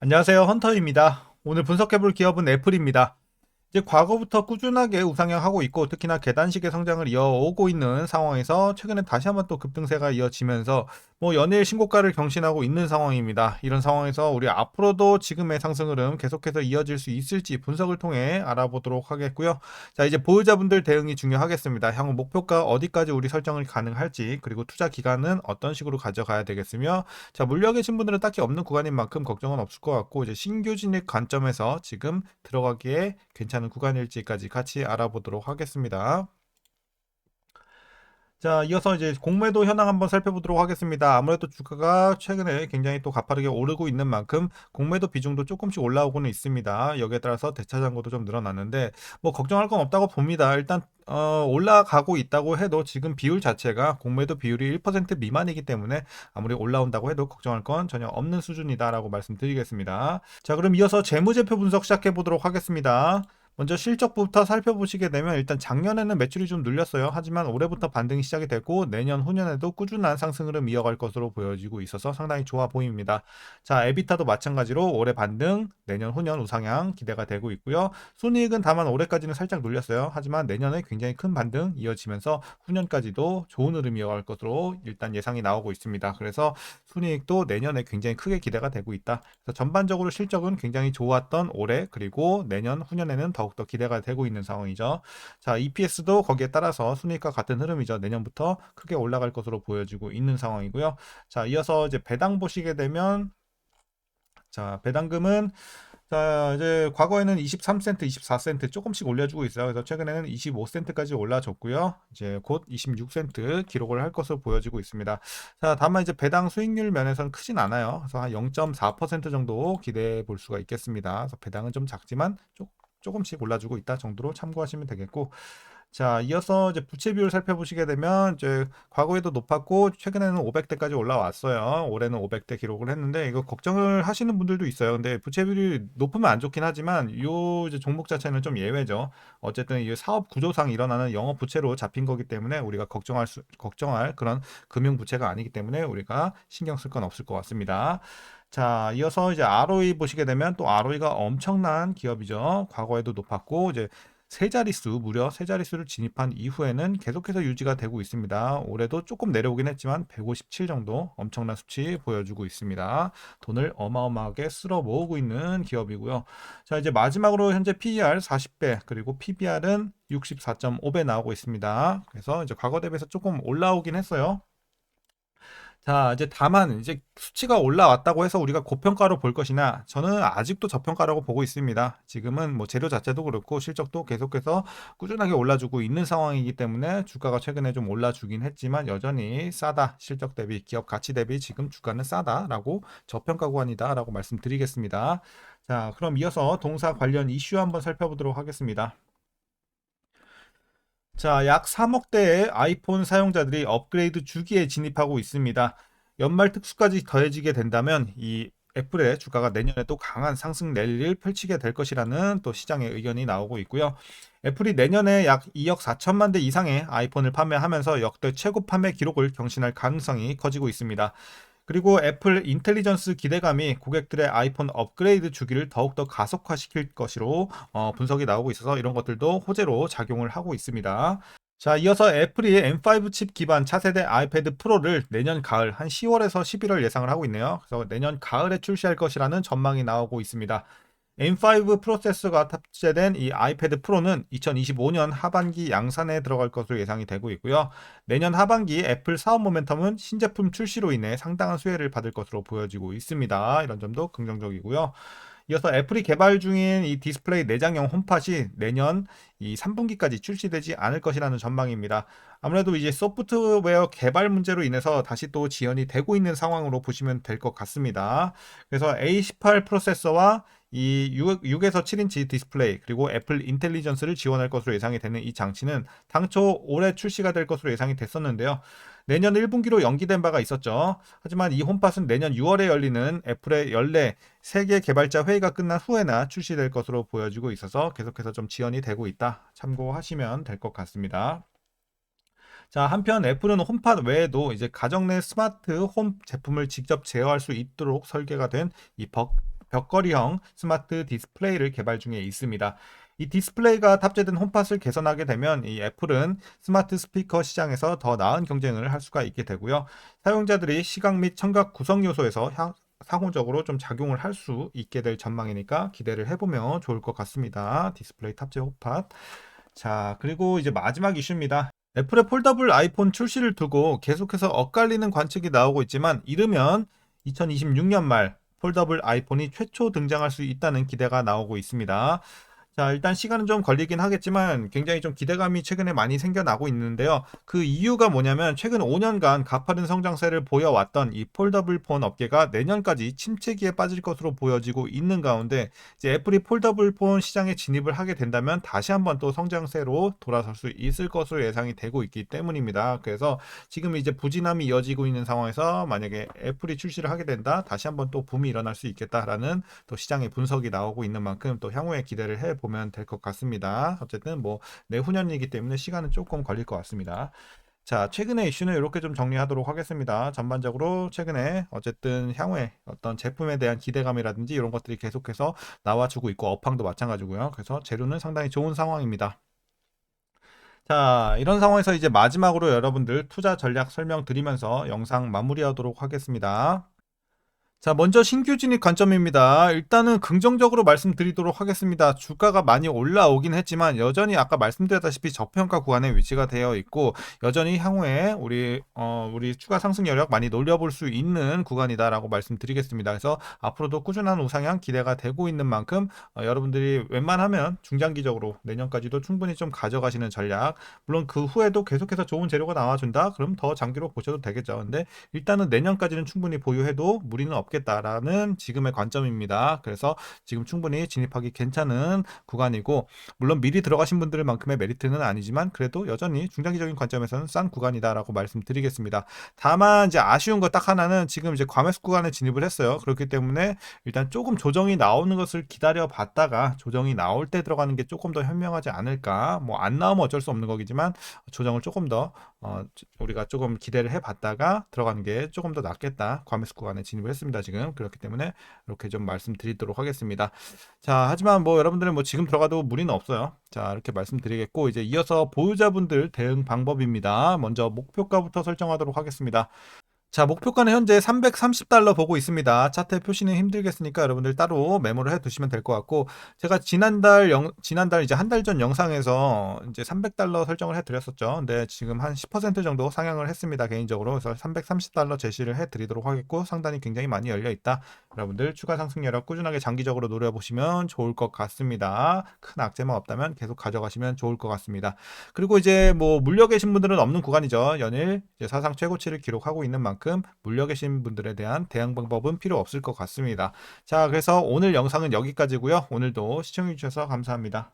안녕하세요. 헌터입니다. 오늘 분석해볼 기업은 애플입니다. 이제 과거부터 꾸준하게 우상향하고 있고 특히나 계단식의 성장을 이어오고 있는 상황에서 최근에 다시 한번 또 급등세가 이어지면서 연일 신고가를 경신하고 있는 상황입니다. 이런 상황에서 우리 앞으로도 지금의 상승 흐름 계속해서 이어질 수 있을지 분석을 통해 알아보도록 하겠고요. 자, 이제 보유자분들 대응이 중요하겠습니다. 향후 목표가 어디까지 우리 설정을 가능할지, 그리고 투자 기간은 어떤 식으로 가져가야 되겠으며, 자, 물려 계신 분들은 딱히 없는 구간인 만큼 걱정은 없을 것 같고, 이제 신규 진입 관점에서 지금 들어가기에 괜찮은 구간일지까지 같이 알아보도록 하겠습니다. 자, 이어서 이제 공매도 현황 한번 살펴보도록 하겠습니다. 아무래도 주가가 최근에 굉장히 또 가파르게 오르고 있는 만큼 공매도 비중도 조금씩 올라오고는 있습니다. 여기에 따라서 대차 잔고도 좀 늘어났는데 걱정할 건 없다고 봅니다. 일단 올라가고 있다고 해도 지금 비율 자체가 공매도 비율이 1% 미만이기 때문에 아무리 올라온다고 해도 걱정할 건 전혀 없는 수준이다라고 말씀드리겠습니다. 자, 그럼 이어서 재무제표 분석 시작해 보도록 하겠습니다. 먼저 실적부터 살펴보시게 되면 일단 작년에는 매출이 좀 눌렸어요. 하지만 올해부터 반등이 시작이 되고 내년 후년에도 꾸준한 상승 흐름 이어갈 것으로 보여지고 있어서 상당히 좋아 보입니다. 자, 에비타도 마찬가지로 올해 반등, 내년 후년 우상향 기대가 되고 있고요. 순이익은 다만 올해까지는 살짝 눌렸어요. 하지만 내년에 굉장히 큰 반등 이어지면서 후년까지도 좋은 흐름 이어갈 것으로 일단 예상이 나오고 있습니다. 그래서 순이익도 내년에 굉장히 크게 기대가 되고 있다. 그래서 전반적으로 실적은 굉장히 좋았던 올해, 그리고 내년 후년에는 더욱더 기대가 되고 있는 상황이죠. 자, EPS도 거기에 따라서 순이익과 같은 흐름이죠. 내년부터 크게 올라갈 것으로 보여지고 있는 상황이고요. 자, 이어서 이제 배당 보시게 되면, 자, 배당금은, 자, 이제 과거에는 23센트, 24센트 조금씩 올려주고 있어요. 그래서 최근에는 25센트까지 올라졌고요. 이제 곧 26센트 기록을 할 것으로 보여지고 있습니다. 자, 다만 이제 배당 수익률 면에서는 크진 않아요. 그래서 한 0.4% 정도 기대해 볼 수가 있겠습니다. 그래서 배당은 좀 작지만 조금씩 올라주고 있다 정도로 참고하시면 되겠고, 자, 이어서 이제 부채 비율 살펴보시게 되면 이제 과거에도 높았고 최근에는 500대까지 올라왔어요. 올해는 500대 기록을 했는데 이거 걱정을 하시는 분들도 있어요. 근데 부채 비율이 높으면 안 좋긴 하지만 요 이제 종목 자체는 좀 예외죠. 어쨌든 이 사업 구조상 일어나는 영업 부채로 잡힌 거기 때문에 우리가 걱정할 그런 금융 부채가 아니기 때문에 우리가 신경 쓸 건 없을 것 같습니다. 자, 이어서 이제 ROE 보시게 되면 또 ROE가 엄청난 기업이죠. 과거에도 높았고 이제 세 자릿수, 무려 세 자릿수를 진입한 이후에는 계속해서 유지가 되고 있습니다. 올해도 조금 내려오긴 했지만 157 정도 엄청난 수치 보여주고 있습니다. 돈을 어마어마하게 쓸어 모으고 있는 기업이고요. 자, 이제 마지막으로 현재 PER 40배, 그리고 PBR은 64.5배 나오고 있습니다. 그래서 이제 과거 대비해서 조금 올라오긴 했어요. 자, 이제 다만 이제 수치가 올라왔다고 해서 우리가 고평가로 볼 것이냐? 저는 아직도 저평가라고 보고 있습니다. 지금은 재료 자체도 그렇고 실적도 계속해서 꾸준하게 올라주고 있는 상황이기 때문에 주가가 최근에 좀 올라주긴 했지만 여전히 싸다. 실적 대비, 기업 가치 대비 지금 주가는 싸다라고, 저평가 구간이다라고 말씀드리겠습니다. 자, 그럼 이어서 동사 관련 이슈 한번 살펴보도록 하겠습니다. 자, 약 3억 대의 아이폰 사용자들이 업그레이드 주기에 진입하고 있습니다. 연말 특수까지 더해지게 된다면 이 애플의 주가가 내년에 또 강한 상승 랠리를 펼치게 될 것이라는 또 시장의 의견이 나오고 있고요. 애플이 내년에 약 2억 4천만 대 이상의 아이폰을 판매하면서 역대 최고 판매 기록을 경신할 가능성이 커지고 있습니다. 그리고 애플 인텔리전스 기대감이 고객들의 아이폰 업그레이드 주기를 더욱더 가속화시킬 것으로 분석이 나오고 있어서 이런 것들도 호재로 작용을 하고 있습니다. 자, 이어서 애플이 M5 칩 기반 차세대 아이패드 프로를 내년 가을 한 10월에서 11월 예상을 하고 있네요. 그래서 내년 가을에 출시할 것이라는 전망이 나오고 있습니다. M5 프로세서가 탑재된 이 아이패드 프로는 2025년 하반기 양산에 들어갈 것으로 예상이 되고 있고요. 내년 하반기 애플 사업 모멘텀은 신제품 출시로 인해 상당한 수혜를 받을 것으로 보여지고 있습니다. 이런 점도 긍정적이고요. 이어서 애플이 개발 중인 이 디스플레이 내장형 홈팟이 내년 이 3분기까지 출시되지 않을 것이라는 전망입니다. 아무래도 이제 소프트웨어 개발 문제로 인해서 다시 또 지연이 되고 있는 상황으로 보시면 될 것 같습니다. 그래서 A18 프로세서와 이 6에서 7인치 디스플레이, 그리고 애플 인텔리전스를 지원할 것으로 예상이 되는 이 장치는 당초 올해 출시가 될 것으로 예상이 됐었는데요. 내년 1분기로 연기된 바가 있었죠. 하지만 이 홈팟은 내년 6월에 열리는 애플의 연례 세계 개발자 회의가 끝난 후에나 출시될 것으로 보여지고 있어서 계속해서 좀 지연이 되고 있다. 참고하시면 될 것 같습니다. 자, 한편 애플은 홈팟 외에도 이제 가정 내 스마트 홈 제품을 직접 제어할 수 있도록 설계가 된 이 벽걸이형 스마트 디스플레이를 개발 중에 있습니다. 이 디스플레이가 탑재된 홈팟을 개선하게 되면 이 애플은 스마트 스피커 시장에서 더 나은 경쟁을 할 수가 있게 되고요. 사용자들이 시각 및 청각 구성 요소에서 상호적으로 좀 작용을 할 수 있게 될 전망이니까 기대를 해보면 좋을 것 같습니다. 디스플레이 탑재 홈팟. 자, 그리고 이제 마지막 이슈입니다. 애플의 폴더블 아이폰 출시를 두고 계속해서 엇갈리는 관측이 나오고 있지만 이르면 2026년 말 폴더블 아이폰이 최초 등장할 수 있다는 기대가 나오고 있습니다. 자, 일단 시간은 좀 걸리긴 하겠지만 굉장히 좀 기대감이 최근에 많이 생겨나고 있는데요. 그 이유가 뭐냐면 최근 5년간 가파른 성장세를 보여왔던 이 폴더블 폰 업계가 내년까지 침체기에 빠질 것으로 보여지고 있는 가운데 이제 애플이 폴더블 폰 시장에 진입을 하게 된다면 다시 한번 또 성장세로 돌아설 수 있을 것으로 예상이 되고 있기 때문입니다. 그래서 지금 이제 부진함이 이어지고 있는 상황에서 만약에 애플이 출시를 하게 된다, 다시 한번 또 붐이 일어날 수 있겠다라는 또 시장의 분석이 나오고 있는 만큼 또 향후에 기대를 해 보면 될 것 같습니다. 어쨌든 뭐 내후년이기 때문에 시간은 조금 걸릴 것 같습니다. 자, 최근의 이슈는 이렇게 좀 정리하도록 하겠습니다. 전반적으로 최근에 어쨌든 향후에 어떤 제품에 대한 기대감이라든지 이런 것들이 계속해서 나와주고 있고 업황도 마찬가지고요. 그래서 재료는 상당히 좋은 상황입니다. 자, 이런 상황에서 이제 마지막으로 여러분들 투자 전략 설명드리면서 영상 마무리하도록 하겠습니다. 자, 먼저 신규 진입 관점입니다. 일단은 긍정적으로 말씀드리도록 하겠습니다. 주가가 많이 올라오긴 했지만 여전히 아까 말씀드렸다시피 저평가 구간에 위치가 되어 있고 여전히 향후에 우리 추가 상승 여력 많이 놀려볼 수 있는 구간이다라고 말씀드리겠습니다. 그래서 앞으로도 꾸준한 우상향 기대가 되고 있는 만큼 여러분들이 웬만하면 중장기적으로 내년까지도 충분히 좀 가져가시는 전략, 물론 그 후에도 계속해서 좋은 재료가 나와준다? 그럼 더 장기로 보셔도 되겠죠. 근데 일단은 내년까지는 충분히 보유해도 무리는 없겠다라는 지금의 관점입니다. 그래서 지금 충분히 진입하기 괜찮은 구간이고, 물론 미리 들어가신 분들만큼의 메리트는 아니지만 그래도 여전히 중장기적인 관점에서는 싼 구간이다라고 말씀드리겠습니다. 다만 이제 아쉬운 거 딱 하나는 지금 이제 과매수 구간에 진입을 했어요. 그렇기 때문에 일단 조금 조정이 나오는 것을 기다려 봤다가 조정이 나올 때 들어가는 게 조금 더 현명하지 않을까. 뭐 안 나오면 어쩔 수 없는 거겠지만 조정을 조금 더 우리가 조금 기대를 해봤다가 들어가는 게 조금 더 낫겠다. 과매수 구간에 진입을 했습니다. 지금 그렇기 때문에 이렇게 좀 말씀드리도록 하겠습니다. 자, 하지만 뭐 여러분들은 뭐 지금 들어가도 무리는 없어요. 자, 이렇게 말씀드리겠고 이제 이어서 보유자분들 대응 방법입니다. 먼저 목표가부터 설정하도록 하겠습니다. 자, 목표가는 현재 330달러 보고 있습니다. 차트에 표시는 힘들겠으니까 여러분들 따로 메모를 해 두시면 될 것 같고, 제가 지난달 이제 한 달 전 영상에서 이제 300달러 설정을 해 드렸었죠. 근데 지금 한 10% 정도 상향을 했습니다. 개인적으로. 그래서 330달러 제시를 해 드리도록 하겠고, 상단이 굉장히 많이 열려 있다. 여러분들 추가 상승 여력 꾸준하게 장기적으로 노려보시면 좋을 것 같습니다. 큰 악재만 없다면 계속 가져가시면 좋을 것 같습니다. 그리고 이제 뭐 물려 계신 분들은 없는 구간이죠. 연일 이제 사상 최고치를 기록하고 있는 만큼 물려 계신 분들에 대한 대응 방법은 필요 없을 것 같습니다. 자, 그래서 오늘 영상은 여기까지고요. 오늘도 시청해 주셔서 감사합니다.